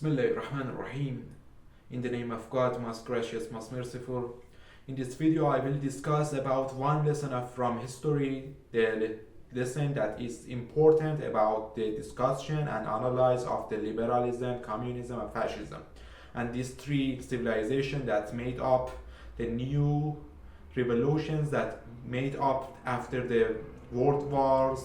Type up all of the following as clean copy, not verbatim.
Bismillahirrahmanirrahim. In the name of God, most gracious, most merciful. In this video, I will discuss about one lesson from history, the lesson that is important about the discussion and analysis of the liberalism, communism, and fascism. And these three civilizations that made up the new revolutions that made up after the world wars,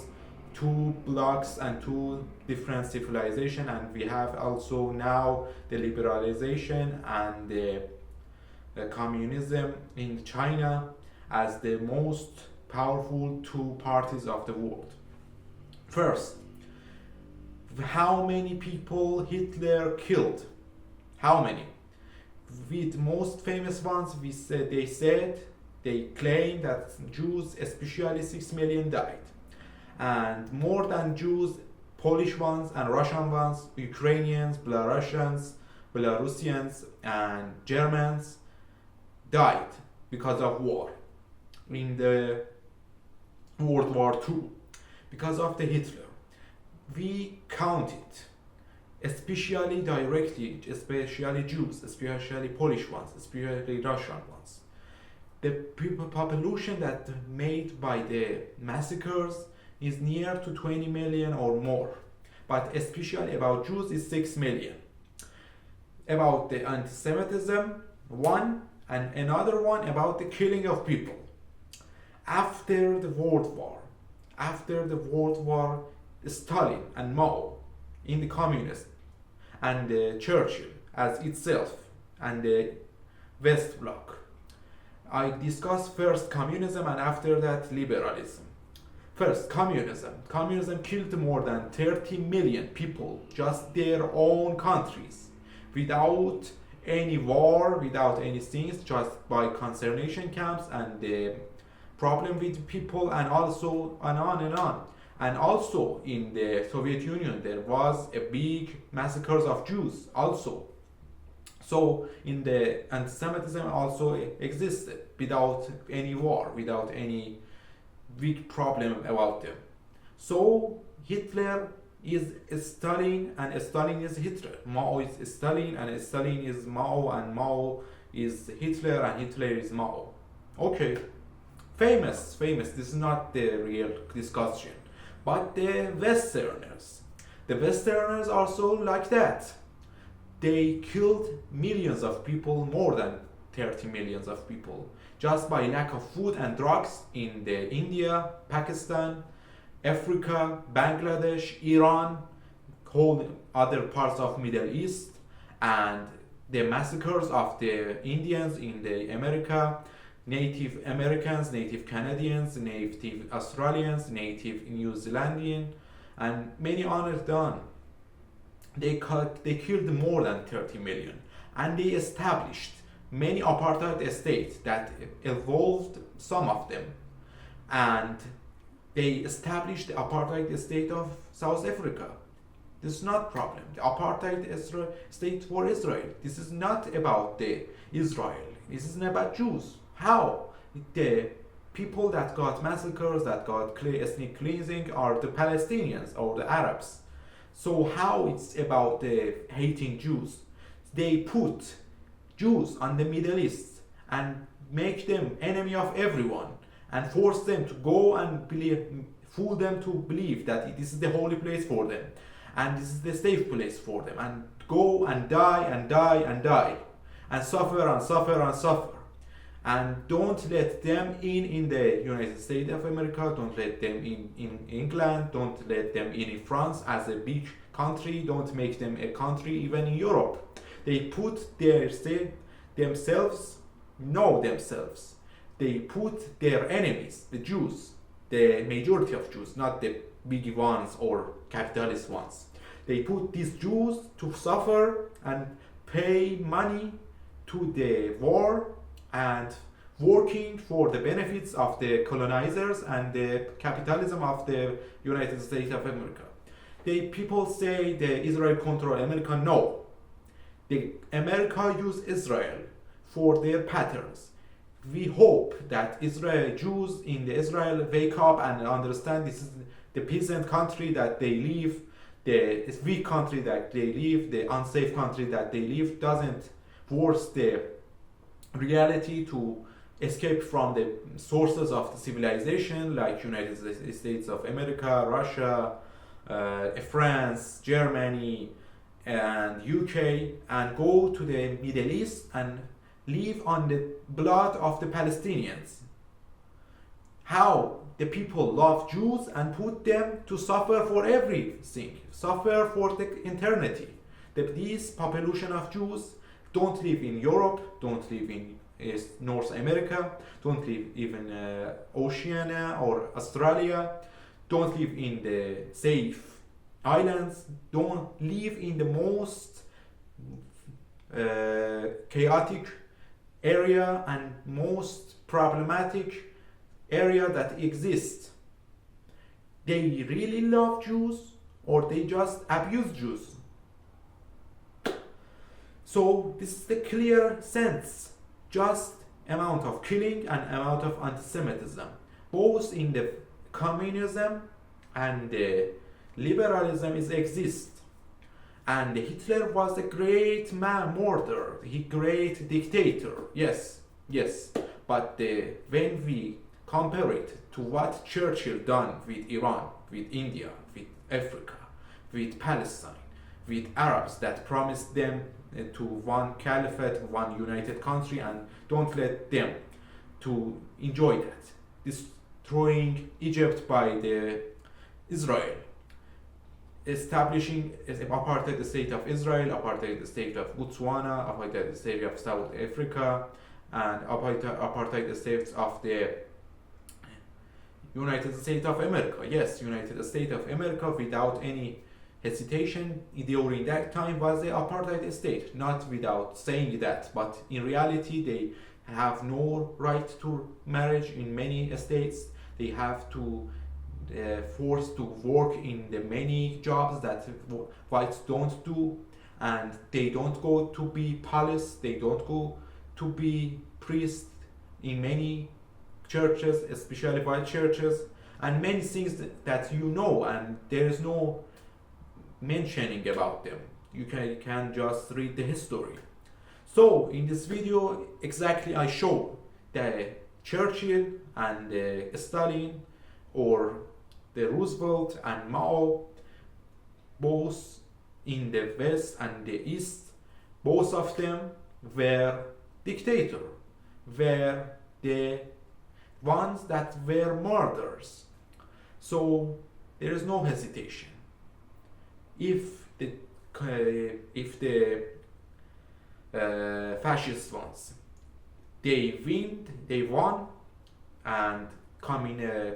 two blocks and two different civilizations, and we have also now the liberalization and the communism in China as the most powerful two parties of the world. First, how many people Hitler killed? How many? With most famous ones, they claim that Jews, especially 6 million, died. And more than Jews, Polish ones and Russian ones, Ukrainians, Belarusians, and Germans died because of war in the World War II, because of the Hitler. We counted, especially directly, especially Jews, especially Polish ones, especially Russian ones. The population that made by the massacres is near to 20 million or more, but especially about Jews is 6 million. About the anti-Semitism, one, and another one about the killing of people. After the World War, Stalin and Mao in the communism, and Churchill as itself, and the West Bloc. I discuss first communism and after that liberalism. First, communism. Communism killed more than 30 million people, just their own countries, without any war, without any things, just by concentration camps and the problem with people, and also and on and on. And also in the Soviet Union, there was a big massacres of Jews also. So in the anti-Semitism also existed without any war, without any big problem about them. So Hitler is Stalin and Stalin is Hitler. Mao is Stalin and Stalin is Mao, and Mao is Hitler and Hitler is Mao. Okay, famous. This is not the real discussion. But the Westerners also like that. They killed millions of people, more than 30 millions of people, just by lack of food and drugs in the India, Pakistan, Africa, Bangladesh, Iran, whole other parts of Middle East, and the massacres of the Indians in the America, Native Americans, Native Canadians, Native Australians, Native New Zealandian, and many others done. They killed more than 30 million, and they established many apartheid states that evolved, some of them, and they established the apartheid state of South Africa. This is not problem. The apartheid state for Israel. This is not about the Israel. This isn't about Jews. How? The people that got massacres, that got ethnic cleansing, are the Palestinians or the Arabs. So how it's about the hating Jews? They put Jews on the Middle East and make them enemy of everyone, and force them to go and fool them to believe that this is the holy place for them, and this is the safe place for them, and go and die and die and die, and suffer and suffer and suffer. And don't let them in the United States of America, don't let them in England, don't let them in France as a big country, don't make them a country even in Europe. They put themselves, they put their enemies, the Jews, the majority of Jews, not the big ones or capitalist ones. They put these Jews to suffer and pay money to the war and working for the benefits of the colonizers and the capitalism of the United States of America. People say the Israel control America. No. The America use Israel for their patterns. We hope that Jews in Israel wake up and understand this is the peasant country that they live. the weak country that they live, the unsafe country that they live, doesn't force the reality to escape from the sources of the civilization like United States of America, Russia, France, Germany, and UK, and go to the Middle East and live on the blood of the Palestinians. How the people love Jews and put them to suffer for everything, suffer for the eternity. These population of Jews don't live in Europe, don't live in North America, don't live even Oceania or Australia, don't live in the safe islands, don't live in the most chaotic area and most problematic area that exists. They really love Jews or they just abuse Jews. So this is the clear sense, just amount of killing and amount of anti-Semitism, both in the communism and the liberalism exist. And Hitler was a great man, murderer, he great dictator, yes. But when we compare it to what Churchill done with Iran, with India, with Africa, with Palestine, with Arabs that promised them to one caliphate, one united country, and don't let them to enjoy that. Destroying Egypt by the Israel, establishing apartheid state of Israel, apartheid state of Botswana, apartheid state of South Africa, and apartheid states of the United States of America. Yes, United States of America, without any hesitation, during that time was the apartheid state, not without saying that, but in reality they have no right to marriage in many states. They have to forced to work in the many jobs that whites don't do, and they don't go to be police, they don't go to be priests in many churches, especially white churches, and many things that you know, and there is no mentioning about them. You can just read the history. So in this video exactly I show the Churchill and Stalin, or the Roosevelt and Mao, both in the West and the East, both of them were dictators, were the ones that were murderers. So there is no hesitation. If the fascist ones, they won and come in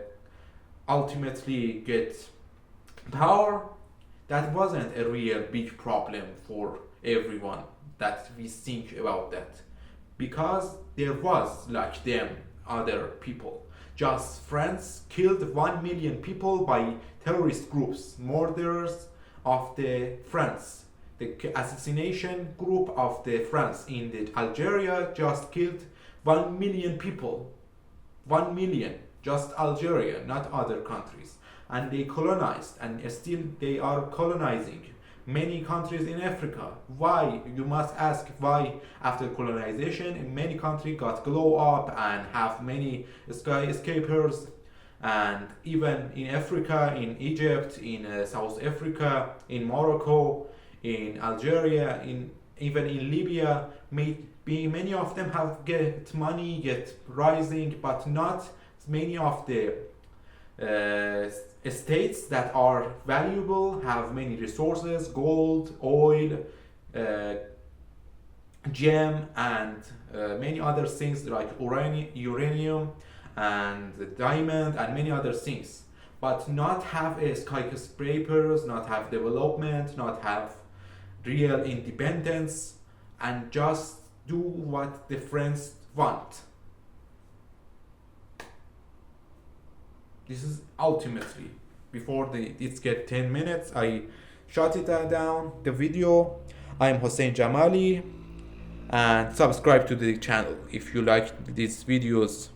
ultimately get power, that wasn't a real big problem for everyone that we think about that, because there was like them other people. Just France killed 1 million people by terrorist groups, murderers of the France. The assassination group of the France in the Algeria just killed 1 million people. 1 million, just Algeria, not other countries. And they colonized, and still they are colonizing many countries in Africa. Why? You must ask why after colonization many countries got glow up and have many skyscrapers, and even in Africa, in Egypt, in South Africa, in Morocco, in Algeria, even in Libya, many of them have get money, get rising, but not many of the states that are valuable, have many resources, gold, oil, gem, and many other things like uranium and diamond and many other things, but not have skyscrapers, not have development, not have real independence, and just do what the French want. This is ultimately, before it get 10 minutes, I shut it down, the video. I am Hossein Jamali, and subscribe to the channel if you like these videos.